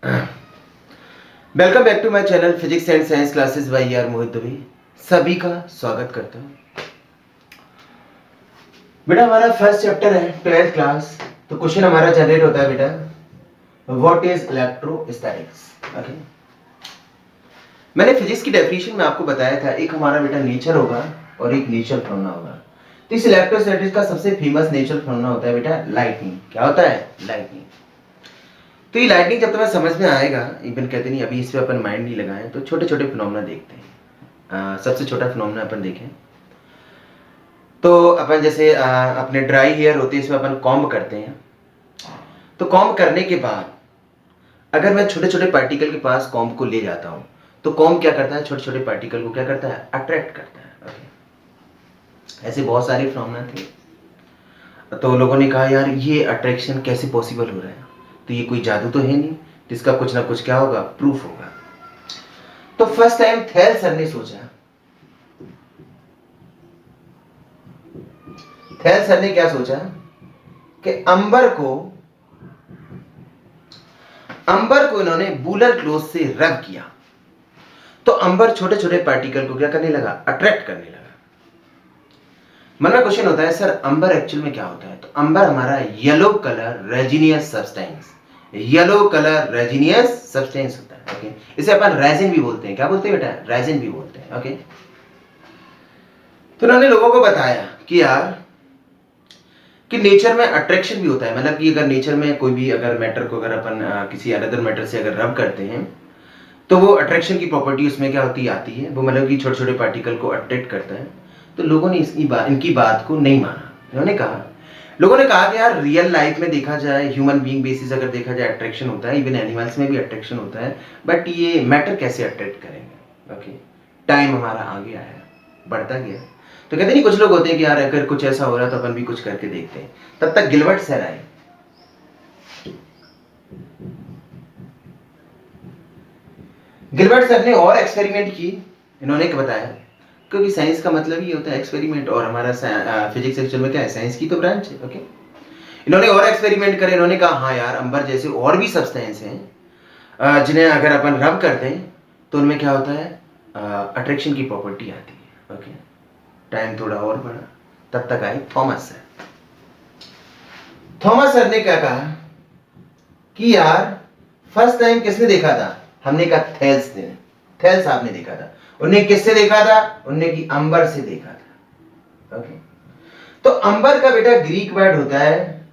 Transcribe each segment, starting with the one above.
Welcome back to my channel physics and science classes by यार मोहित दुबे। सभी का स्वागत करता हूँ। बेटा हमारा फर्स्ट चैप्टर है 12th क्लास। तो क्वेश्चन हमारा जनरेट होता है बेटा, व्हाट इज इलेक्ट्रोस्टैटिक्स। ओके, मैंने फिजिक्स की डेफिनेशन में आपको बताया था, एक हमारा बेटा नेचर होगा और एक नेचुरल फिनोमेना होगा। तो इस इलेक्ट्रोस्टैटिक्स का सबसे फेमस नेचुरल फिनोमेना होता है बेटा लाइटनिंग। क्या होता है? लाइटनिंग। तो ये लाइटनिंग जब तुम्हें समझ में आएगा, इवन कहते नहीं अभी इस पे अपन माइंड नहीं लगाएं, तो छोटे छोटे फिनोमेना देखते हैं। सबसे छोटा फिनोमेना अपन देखें तो अपन जैसे अपने ड्राई हेयर होते हैं, इसमें अपन कॉम्ब करते हैं। तो कॉम्ब करने के बाद अगर मैं छोटे छोटे पार्टिकल के पास कॉम्ब को ले जाता हूं, तो कॉम्ब क्या करता है? छोटे छोटे पार्टिकल को क्या करता है? अट्रैक्ट करता है। ओके, ऐसे बहुत सारे फिनोमेना थे। तो लोगों ने कहा यार ये अट्रैक्शन कैसे पॉसिबल हो रहा है? तो ये कोई जादू तो है नहीं, तो इसका कुछ ना कुछ क्या होगा? प्रूफ होगा। तो फर्स्ट टाइम थेल सर ने सोचा, थेल सर ने क्या सोचा कि अंबर को इन्होंने वूलन क्लॉथ से रब किया, तो अंबर छोटे छोटे पार्टिकल को क्या करने लगा? अट्रैक्ट करने लगा। मन में क्वेश्चन होता है सर अंबर एक्चुअल में क्या होता है? तो अंबर हमारा yellow colour resinous substance, yellow colour resinous substance होता है। ओके, इसे अपन रेजिन भी बोलते हैं। क्या बोलते हैं बेटा? रेजिन भी बोलते हैं। ओके, तो उन्होंने लोगों को बताया कि यार कि नेचर में अट्रैक्शन भी होता है। मतलब कि अगर नेचर में कोई भी अगर मैटर को अगर अपन किसी अनदर मैटर से अगर रब करते हैं, तो वो अट्रैक्शन की प्रॉपर्टी उसमें क्या होती आती है, वो मतलब कि छोटे छोटे पार्टिकल को अट्रैक्ट करता है। तो लोगों ने इनकी बात को नहीं माना। लोगों ने कहा कि यार रियल लाइफ में देखा जाए, ह्यूमन बीइंग बेसिस अगर देखा जाए अट्रैक्शन होता है, इवन एनिमल्स में भी अट्रैक्शन होता है, बट ये मैटर कैसे अट्रैक्ट करेंगे? ओके, टाइम हमारा आगे आया, बढ़ता गया। तो कहते नहीं कुछ लोग होते हैं कि यार अगर कुछ ऐसा हो रहा है तो अपन भी कुछ करके देखते हैं। तब तक गिलबर्ट सर आए। गिलबर्ट सर ने और एक्सपेरिमेंट की। इन्होंने क्या बताया, क्योंकि साइंस का मतलब ही होता है एक्सपेरिमेंट, और हमारा फिजिक्स एक्चुअल में क्या है? साइंस की तो ब्रांच है। ओके, इन्होंने और एक्सपेरिमेंट करे। इन्होंने कहा हाँ यार अंबर जैसे और भी सब्सटेंस हैं जिन्हें अगर अपन रब कर दें तो उनमें क्या होता है? अट्रैक्शन की प्रॉपर्टी आती है। ओके, टाइम थोड़ा और बढ़ा, तब तक आए थॉमस सर। थॉमस सर ने क्या कहा कि यार फर्स्ट टाइम किसने देखा था? हमने कहा थेल्स ने, थेल्स साहब ने देखा था। उन्होंने किससे देखा था? उन्होंने की अंबर से देखा था। ओके, तो अंबर का बेटा ग्रीक वर्ड होता है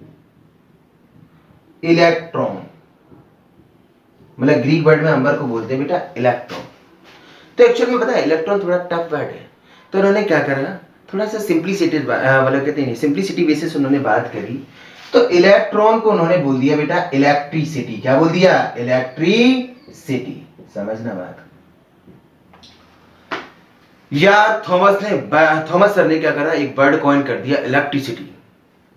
इलेक्ट्रॉन। मतलब ग्रीक वर्ड में अंबर को बोलते हैं बेटा इलेक्ट्रॉन। तो एक्चुअल में पता है इलेक्ट्रॉन थोड़ा टफ वर्ड है, तो उन्होंने क्या करा, थोड़ा सा सिंप्लिसिटी मतलब कहते हैं सिंप्लिसिटी बेसिस उन्होंने बात करी। तो इलेक्ट्रॉन को उन्होंने बोल दिया बेटा इलेक्ट्रिसिटी। क्या बोल दिया? इलेक्ट्रिसिटी। समझना बात। यार थॉमस सर ने क्या करा, एक वर्ड कॉइन कर दिया इलेक्ट्रिसिटी।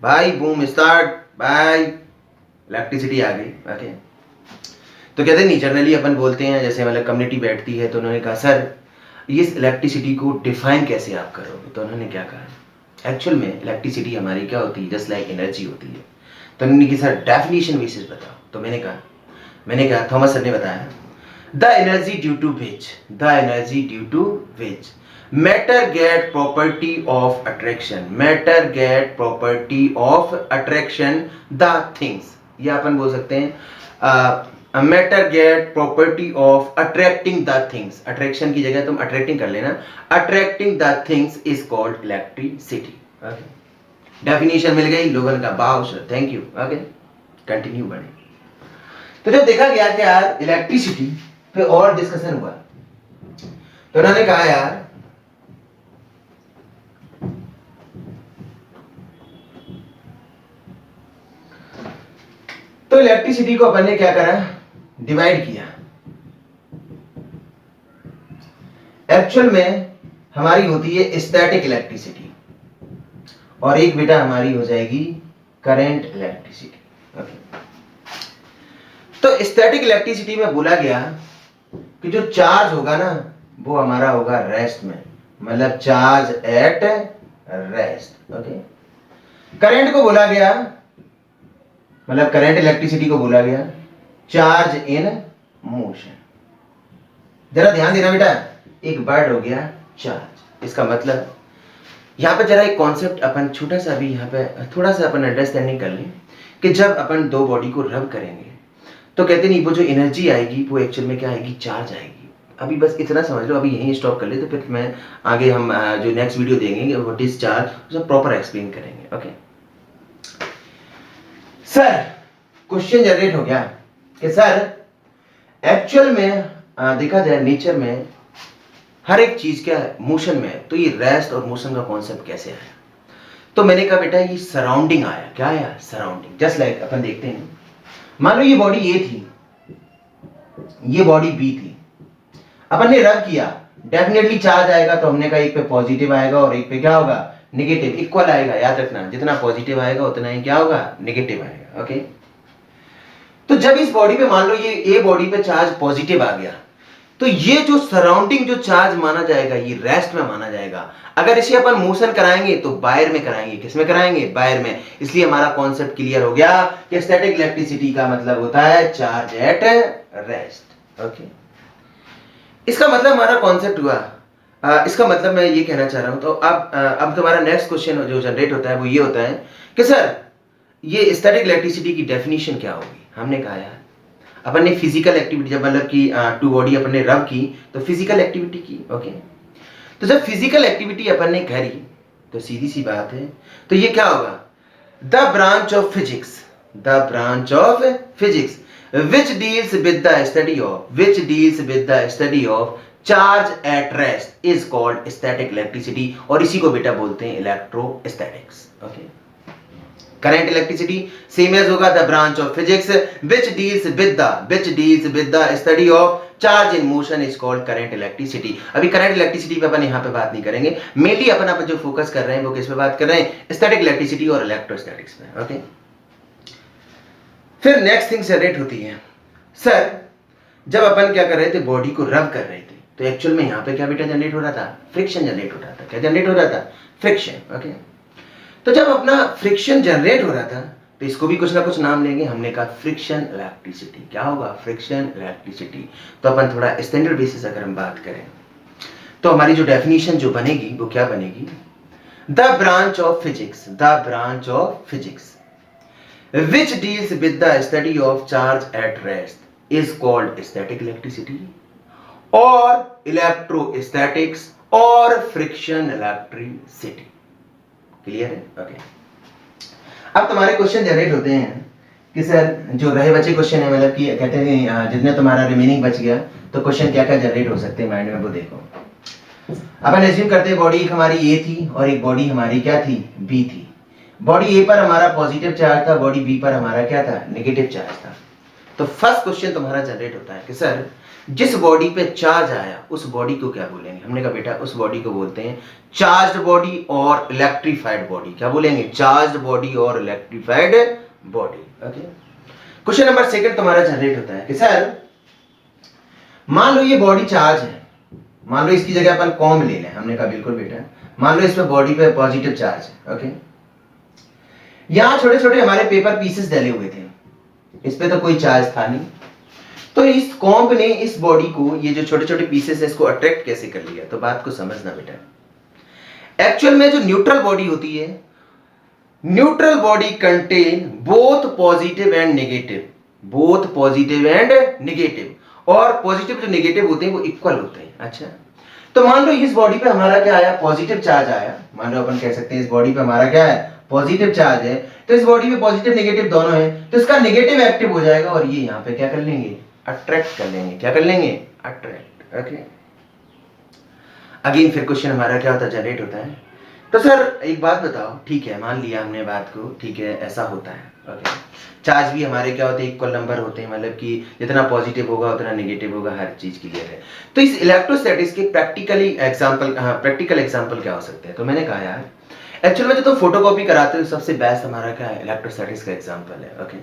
भाई बूम स्टार्ट, भाई इलेक्ट्रिसिटी आ गई। ओके, तो कहते नहीं जनरली अपन बोलते हैं जैसे मतलब कम्युनिटी बैठती है, तो उन्होंने कहा सर इस इलेक्ट्रिसिटी को डिफाइन कैसे आप करोगे? तो उन्होंने क्या कहा, एक्चुअल में इलेक्ट्रिसिटी हमारी क्या होती है? जस्ट लाइक एनर्जी होती है। तो उन्होंने कहा सर डेफिनेशन बेसिस बताओ। तो मैंने कहा थॉमस सर ने बताया the energy due to which matter get property of attraction the things. ये अपन बोल सकते हैं matter get property of attracting the things. Attraction की जगह तुम अट्रैक्टिंग कर लेना। Attracting the things is called electricity. Definition मिल गई लोगों का, वाह sir thank you. Okay, continue बढ़े। तो जब देखा गया कि यार इलेक्ट्रिसिटी पे और डिस्कशन हुआ, तो उन्होंने कहा यार तो इलेक्ट्रिसिटी को अपन ने क्या करा, डिवाइड किया। एक्चुअल में हमारी होती है स्टैटिक इलेक्ट्रिसिटी, और एक बेटा हमारी हो जाएगी करंट इलेक्ट्रिसिटी। ओके, तो स्टैटिक इलेक्ट्रिसिटी में बोला गया कि जो चार्ज होगा ना वो हमारा होगा रेस्ट में, मतलब charge at rest. Okay, current को बोला गया, मतलब करंट इलेक्ट्रिसिटी को बोला गया चार्ज इन मोशन। जरा ध्यान देना बेटा, एक वर्ड हो गया चार्ज। इसका मतलब यहाँ पे जरा एक कॉन्सेप्ट अपन छोटा सा अभी यहाँ पे थोड़ा सा अपन अंडरस्टैंडिंग कर लें कि जब अपन दो बॉडी को रब करेंगे तो कहते नहीं वो जो एनर्जी आएगी वो एक्चुअल में क्या आएगी, चार्ज आएगी। अभी बस इतना समझ लो, अभी यहीं स्टॉप कर ले, तो फिर मैं आगे हम जो नेक्स्ट वीडियो देंगे व्हाट इज चार्ज उसमें प्रॉपर एक्सप्लेन करेंगे। ओके सर, क्वेश्चन जनरेट हो गया कि सर एक्चुअल में देखा जाए नेचर में हर एक चीज क्या है मोशन में है, तो ये रेस्ट और मोशन का कॉन्सेप्ट कैसे आया? तो मैंने कहा बेटा ये सराउंडिंग आया। क्या आया? सराउंडिंग। जस्ट लाइक अपन देखते हैं, मान लो ये बॉडी ए थी, ये बॉडी बी थी, अपन ने रब किया, डेफिनेटली चार्ज आएगा। तो हमने कहा एक पे पॉजिटिव आएगा और एक पे क्या होगा, नेगेटिव। इक्वल आएगा, याद रखना, जितना पॉजिटिव आएगा उतना ही क्या होगा, नेगेटिव आएगा। ओके, तो जब इस बॉडी पे मान लो ये ए बॉडी पे चार्ज पॉजिटिव आ गया, तो ये जो सराउंडिंग जो चार्ज माना जाएगा ये रेस्ट में माना जाएगा। अगर इसे अपन मोशन कराएंगे तो बायर में कराएंगे। किस में कराएंगे? बायर में। इसलिए हमारा कॉन्सेप्ट क्लियर हो गया कि स्टैटिक इलेक्ट्रिसिटी का मतलब होता है चार्ज एट रेस्ट। ओके, इसका मतलब हमारा कॉन्सेप्ट हुआ। इसका मतलब मैं ये कहना चाह रहा हूं, तो अब तुम्हारा नेक्स्ट क्वेश्चन जो जनरेट होता है वो ये होता है कि सर ये स्टैटिक इलेक्ट्रिसिटी की डेफिनेशन क्या होगी? हमने कहा यार अपन ने फिजिकल एक्टिविटी, जब मतलब कि टू बॉडी अपन ने रब की तो फिजिकल एक्टिविटी की। ओके, तो जब फिजिकल एक्टिविटी अपन ने करी तो सीधी सी बात है, तो ये क्या होगा, the branch of physics, the branch of physics which deals with the study of charge at rest is called static electricity, और इसी को बेटा बोलते हैं electrostatics. Okay, current electricity same as होगा the branch of physics which deals with the study of charge in motion is called current electricity. अभी current electricity पे अपन यहाँ पे बात नहीं करेंगे, मेनली अपन जो फोकस कर रहे हैं वो किस पे बात कर रहे हैं, स्टैटिक इलेक्ट्रिसिटी और इलेक्ट्रोस्टैटिक्स पे। ओके, फिर नेक्स्ट थिंग जनरेट होती है, सर जब अपन क्या कर रहे थे, बॉडी को रब कर रहे थे, तो एक्चुअल में यहाँ पे क्या बेटा जनरेट हो रहा था, फ्रिक्शन जनरेट हो रहा था। क्या जनरेट हो रहा था? फ्रिक्शन। ओके, तो जब अपना फ्रिक्शन जनरेट हो रहा था तो इसको भी कुछ ना कुछ नाम लेंगे। हमने कहा फ्रिक्शन इलेक्ट्रिसिटी। क्या होगा? Friction electricity. तो अपन थोड़ा स्टैंडर्ड बेसिस अगर हम बात करें तो हमारी जो डेफिनेशन जो बनेगी वो क्या बनेगी, the branch of physics which deals with the study of charge at rest is called static electricity or electrostatics or friction electricity। Clear है? ओके, अब तुम्हारे क्वेश्चन जनरेट होते हैं कि सर जो रहे बचे क्वेश्चन है, मतलब कि कहते हैं जितने तुम्हारा रिमेनिंग बच गया, तो क्वेश्चन क्या क्या जनरेट हो सकते हैं माइंड में, वो देखो। अपन एज्यूम करते हैं बॉडी हमारी ए थी और एक बॉडी हमारी क्या थी, बी थी। बॉडी ए पर हमारा पॉजिटिव चार्ज था, बॉडी बी पर हमारा क्या था, नेगेटिव चार्ज था। तो फर्स्ट क्वेश्चन तुम्हारा जनरेट होता है कि सर जिस बॉडी पे चार्ज आया उस बॉडी को क्या बोलेंगे? हमने कहा बेटा उस बॉडी को बोलते हैं चार्ज्ड बॉडी और इलेक्ट्रीफाइड बॉडी। क्या बोलेंगे? चार्ज्ड बॉडी और electrified body. Okay, question number second तुम्हारा जनरेट होता है कि सर मान लो ये बॉडी चार्ज है, मान लो इसकी जगह अपन कॉम ले लें। हमने कहा बिल्कुल बेटा, मान लो इस पे बॉडी पे पॉजिटिव चार्ज है। ओके, यहां छोटे छोटे हमारे पेपर पीसेस डले हुए थे, इस पे तो कोई चार्ज था नहीं, तो इस कॉम्प ने इस बॉडी को, ये जो छोटे छोटे पीसेस है, इसको अट्रैक्ट कैसे कर लिया? तो बात को समझना बेटा, एक्चुअल में जो न्यूट्रल बॉडी होती है, neutral body contain both positive and negative, और पॉजिटिव जो नेगेटिव होते हैं वो इक्वल होते हैं। अच्छा, तो मान लो इस बॉडी पे हमारा क्या आया, पॉजिटिव चार्ज आया। मान लो अपन कह सकते हैं इस बॉडी पे हमारा क्या है, पॉजिटिव चार्ज है, तो इस बॉडी में पॉजिटिव नेगेटिव दोनों है, तो इसका नेगेटिव एक्टिव हो जाएगा और ये यहाँ पे क्या कर लेंगे, अट्रैक्ट कर लेंगे। क्या कर लेंगे? अट्रैक्ट। ओके, अगेन फिर क्वेश्चन हमारा क्या होता है, जनरेट होता है, तो सर एक बात बताओ, ठीक है मान लिया हमने बात को, ठीक है ऐसा होता है। ओके, चार्ज भी हमारे क्या होते हैं, इक्वल नंबर होते हैं, मतलब कि जितना पॉजिटिव होगा उतना नेगेटिव होगा, हर चीज क्लियर है। तो इस इलेक्ट्रोस्टैटिक्स के प्रैक्टिकल एग्जांपल क्या हो सकते हैं? तो मैंने कहा यार एक्चुअल में जो तुम फोटोकॉपी कराते हो सबसे बेस्ट हमारा क्या है, इलेक्ट्रोस्टैटिक्स का एग्जांपल है। ओके,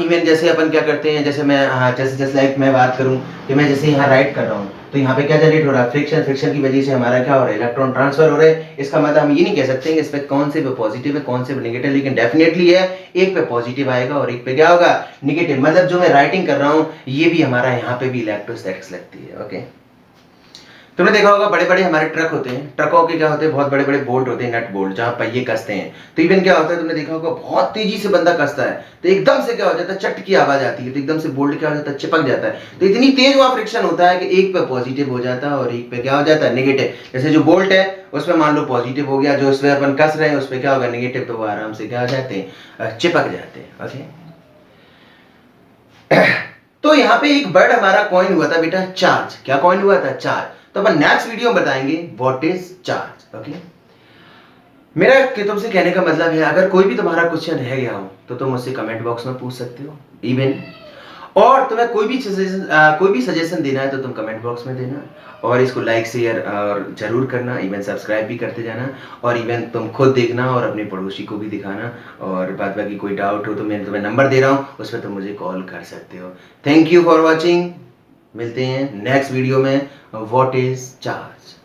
इवन जैसे अपन क्या करते हैं, जैसे मैं जैसे लाइक मैं बात करूं कि मैं जैसे यहाँ राइट कर रहा हूँ, तो यहाँ पे क्या जनरेट हो रहा है, फ्रिक्शन, फ्रिक्शन की वजह से हमारा क्या हो रहा है, इलेक्ट्रॉन ट्रांसफर हो रहे हैं। इसका मतलब हम ये नहीं कह सकते कि इस पे कौन से पे पॉजिटिव है कौन से पे नेगेटिव, लेकिन डेफिनेटली है एक पे पॉजिटिव आएगा और एक पे क्या होगा, नेगेटिव। मतलब जो मैं राइटिंग कर रहा हूँ ये भी हमारा यहाँ पे भी इलेक्ट्रोस्टैटिक्स लगती है। ओके, तुमने देखा होगा बड़े बड़े हमारे ट्रक होते हैं, ट्रकों के क्या होते हैं, बहुत बड़े बड़े बोल्ट होते हैं, नट बोल्ट, जहां पहिए कसते हैं। तो इवन क्या होता है, तुमने देखा होगा बहुत तेजी से बंदा कसता है तो एकदम से क्या हो जाता है, चट की आवाज आती है, तो एकदम से बोल्ट क्या हो जाता है, चिपक जाता है। तो इतनी तेज वहां फ्रिक्शन होता है कि एक पे पॉजिटिव हो जाता है और एक पे क्या हो जाता है, नेगेटिव। जैसे जो बोल्ट है उसमें मान लो पॉजिटिव हो गया, जो उसमें अपन कस रहे हैं उस पर क्या होगा, नेगेटिव, तो वो आराम से क्या हो जाते हैं, चिपक जाते हैं। ओके, तो यहाँ पे एक वर्ड हमारा कॉइन हुआ था बेटा, चार्ज। क्या कॉइन हुआ था, चार्ज। तो अपन नेक्स्ट वीडियो में बताएंगे व्हाट इज चार्ज। ओके, मेरा कि तुमसे कहने का मतलब है, अगर कोई भी तुम्हारा क्वेश्चन रह गया हो तो तुम मुझसे कमेंट बॉक्स में पूछ सकते हो इवन, और तुम्हें कोई भी सजेशन देना है तो तुम कमेंट बॉक्स में देना, और इसको लाइक शेयर और जरूर करना, इवन सब्सक्राइब भी करते जाना, और इवन तुम खुद देखना और अपने पड़ोसी को भी दिखाना। और बाद बाकी कोई डाउट हो तो मैं तुम्हें नंबर दे रहा हूँ, उस पर तुम मुझे कॉल कर सकते हो। थैंक यू फॉर वॉचिंग, मिलते हैं नेक्स्ट वीडियो में व्हाट इज चार्ज।